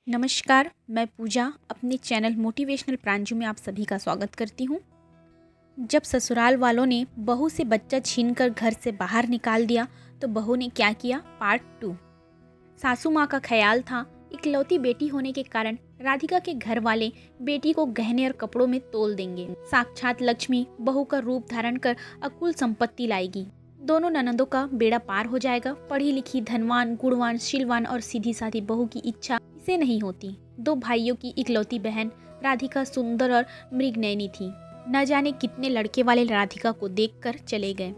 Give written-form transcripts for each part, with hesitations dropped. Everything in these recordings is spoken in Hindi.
नमस्कार, मैं पूजा अपने चैनल मोटिवेशनल प्रांजू में आप सभी का स्वागत करती हूँ। जब ससुराल वालों ने बहू से बच्चा छीनकर घर से बाहर निकाल दिया तो बहू ने क्या किया, पार्ट 2। सासू माँ का ख्याल था इकलौती बेटी होने के कारण राधिका के घर वाले बेटी को गहने और कपड़ों में तोल देंगे। साक्षात लक्ष्मी बहू का रूप धारण कर अकुल संपत्ति लाएगी। दोनों ननदों का बेड़ा पार हो जाएगा। पढ़ी लिखी, धनवान, गुणवान, शीलवान और सीधी साधी बहू की इच्छा इसे नहीं होती। दो भाइयों की इकलौती बहन राधिका सुंदर और मृगनयनी थी। न जाने कितने लड़के वाले राधिका को देखकर चले गए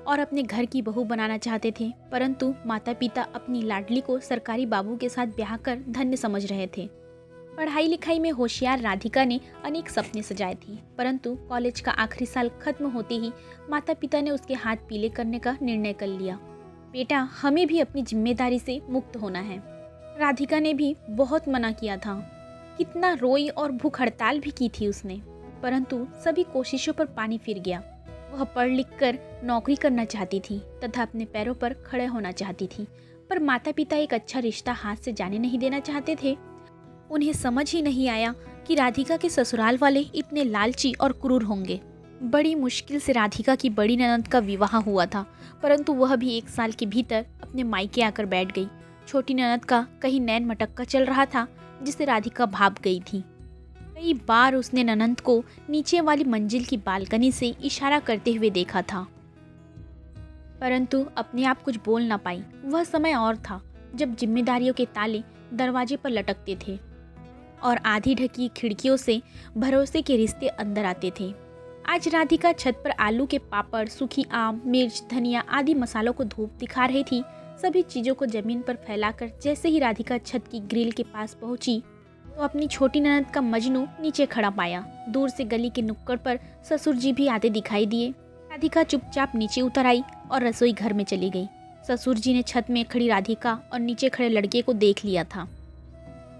और अपने घर की बहू बनाना चाहते थे, परंतु माता पिता अपनी लाडली को सरकारी बाबू के साथ ब्याह कर धन्य समझ रहे थे। पढ़ाई लिखाई में होशियार राधिका ने अनेक सपने सजाए थे, परंतु कॉलेज का आखिरी साल खत्म होते ही माता पिता ने उसके हाथ पीले करने का निर्णय कर लिया। बेटा, हमें भी अपनी जिम्मेदारी से मुक्त होना है। राधिका ने भी बहुत मना किया था, कितना रोई और भूख हड़ताल भी की थी उसने, परंतु सभी कोशिशों पर पानी फिर गया। वह पढ़ लिख कर नौकरी करना चाहती थी तथा अपने पैरों पर खड़े होना चाहती थी, पर माता पिता एक अच्छा रिश्ता हाथ से जाने नहीं देना चाहते थे। उन्हें समझ ही नहीं आया कि राधिका के ससुराल वाले इतने लालची और क्रूर होंगे। बड़ी मुश्किल से राधिका की बड़ी ननद का विवाह हुआ था, परंतु वह भी 1 साल के भीतर अपने मायके आकर बैठ गई। छोटी ननद का कहीं नैन मटक्का चल रहा था, जिससे राधिका भाप गई थी। कई बार उसने ननद को नीचे वाली मंजिल की बालकनी से इशारा करते हुए देखा था, परंतु अपने आप कुछ बोल ना पाई। वह समय और था जब जिम्मेदारियों के ताले दरवाजे पर लटकते थे और आधी ढकी खिड़कियों से भरोसे के रिश्ते अंदर आते थे। आज राधिका छत पर आलू के पापड़, सूखी आम, मिर्च, धनिया आदि मसालों को धूप दिखा रही थी। सभी चीजों को जमीन पर फैलाकर जैसे ही राधिका छत की ग्रिल के पास पहुंची तो अपनी छोटी ननद का मजनू नीचे खड़ा पाया। दूर से गली के नुक्कड़ पर ससुर जी भी आते दिखाई दिए। राधिका चुपचाप नीचे उतर आई और रसोई घर में चली गई। ससुर जी ने छत में खड़ी राधिका और नीचे खड़े लड़के को देख लिया था,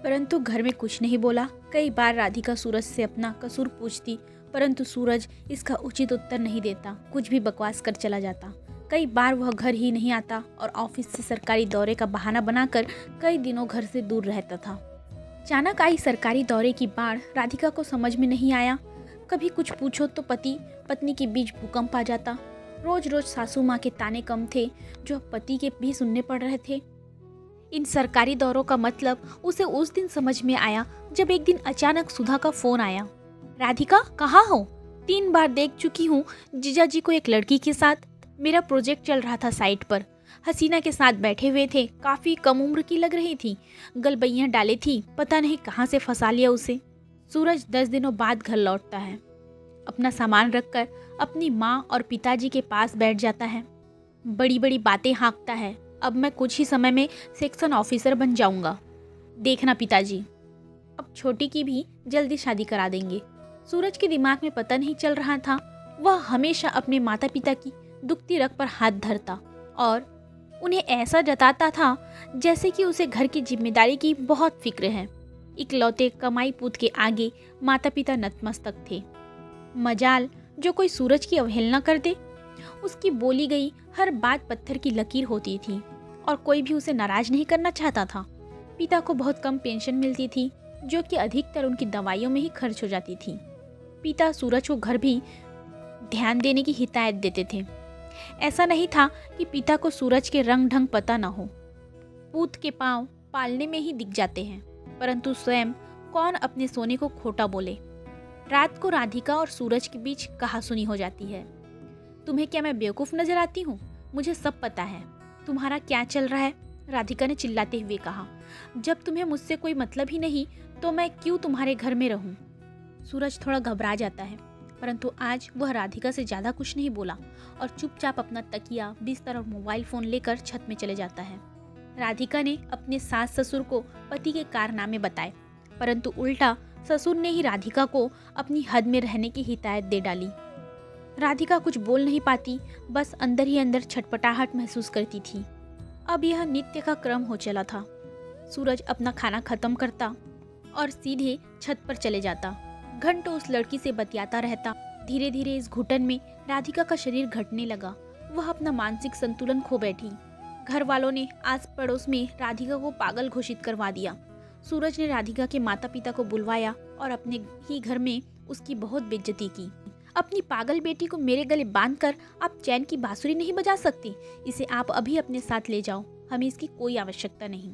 परंतु घर में कुछ नहीं बोला। कई बार राधिका सूरज से अपना कसूर पूछती, परंतु सूरज इसका उचित उत्तर नहीं देता, कुछ भी बकवास कर चला जाता। कई बार वह घर ही नहीं आता और ऑफिस से सरकारी दौरे का बहाना बनाकर कई दिनों घर से दूर रहता था। अचानक आई सरकारी दौरे की बाढ़ राधिका को समझ में नहीं आया। कभी कुछ पूछो तो पति पत्नी के बीच भूकंप आ जाता। रोज रोज सासू माँ के ताने कम थे जो पति के भी सुनने पड़ रहे थे। इन सरकारी दौरों का मतलब उसे उस दिन समझ में आया जब एक दिन अचानक सुधा का फोन आया। राधिका, कहाँ हो? 3 बार देख चुकी हूँ जीजा जी को एक लड़की के साथ। मेरा प्रोजेक्ट चल रहा था साइट पर, हसीना के साथ बैठे हुए थे। काफी कम उम्र की लग रही थी, गलबैयां डाले थी, पता नहीं कहाँ से फंसा लिया उसे। सूरज 10 दिनों बाद घर लौटता है। अपना सामान रखकर अपनी माँ और पिताजी के पास बैठ जाता है। बड़ी बड़ी बातें हाँकता है, अब मैं कुछ ही समय में सेक्शन ऑफिसर बन जाऊंगा, देखना पिताजी। अब छोटी की भी जल्दी शादी करा देंगे। सूरज के दिमाग में पता नहीं चल रहा था, वह हमेशा अपने माता पिता की दुखती रग पर हाथ धरता और उन्हें ऐसा जताता था जैसे कि उसे घर की जिम्मेदारी की बहुत फिक्र है। इकलौते कमाई पूत के आगे माता पिता नतमस्तक थे। मजाल जो कोई सूरज की अवहेलना कर दे। उसकी बोली गई हर बात पत्थर की लकीर होती थी और कोई भी उसे नाराज नहीं करना चाहता था। पिता को बहुत कम पेंशन मिलती थी, जो कि अधिकतर उनकी दवाइयों में ही खर्च हो जाती थी। पिता सूरज को घर भी ध्यान देने की हिदायत देते थे। ऐसा नहीं था कि पिता को सूरज के रंग ढंग पता न हो। पूत के पांव पालने में ही दिख जाते हैं, परंतु स्वयं कौन अपने सोने को खोटा बोले। रात को राधिका और सूरज के बीच कहासुनी हो जाती है। तुम्हें क्या मैं बेवकूफ नजर आती हूँ? मुझे सब पता है तुम्हारा क्या चल रहा है, राधिका ने चिल्लाते हुए कहा। जब तुम्हें मुझसे कोई मतलब ही नहीं तो मैं क्यों तुम्हारे घर में रहूं? सूरज थोड़ा घबरा जाता है, परंतु आज वह राधिका से ज्यादा कुछ नहीं बोला और चुपचाप अपना तकिया, बिस्तर और मोबाइल फोन लेकर छत में चले जाता है। राधिका ने अपने सास ससुर को पति के कारनामे बताए, परंतु उल्टा ससुर ने ही राधिका को अपनी हद में रहने की हिदायत दे डाली। राधिका कुछ बोल नहीं पाती, बस अंदर ही अंदर छटपटाहट महसूस करती थी। अब यह नित्य का क्रम हो चला था। सूरज अपना खाना खत्म करता और सीधे छत पर चले जाता। घंटों उस लड़की से बतियाता रहता। धीरे धीरे इस घुटन में राधिका का शरीर घटने लगा। वह अपना मानसिक संतुलन खो बैठी। घर वालों ने आस पड़ोस में राधिका को पागल घोषित करवा दिया। सूरज ने राधिका के माता पिता को बुलवाया और अपने ही घर में उसकी बहुत बेइज्जती की। अपनी पागल बेटी को मेरे गले बांधकर आप चैन की बांसुरी नहीं बजा सकती। इसे आप अभी अपने साथ ले जाओ, हमें इसकी कोई आवश्यकता नहीं।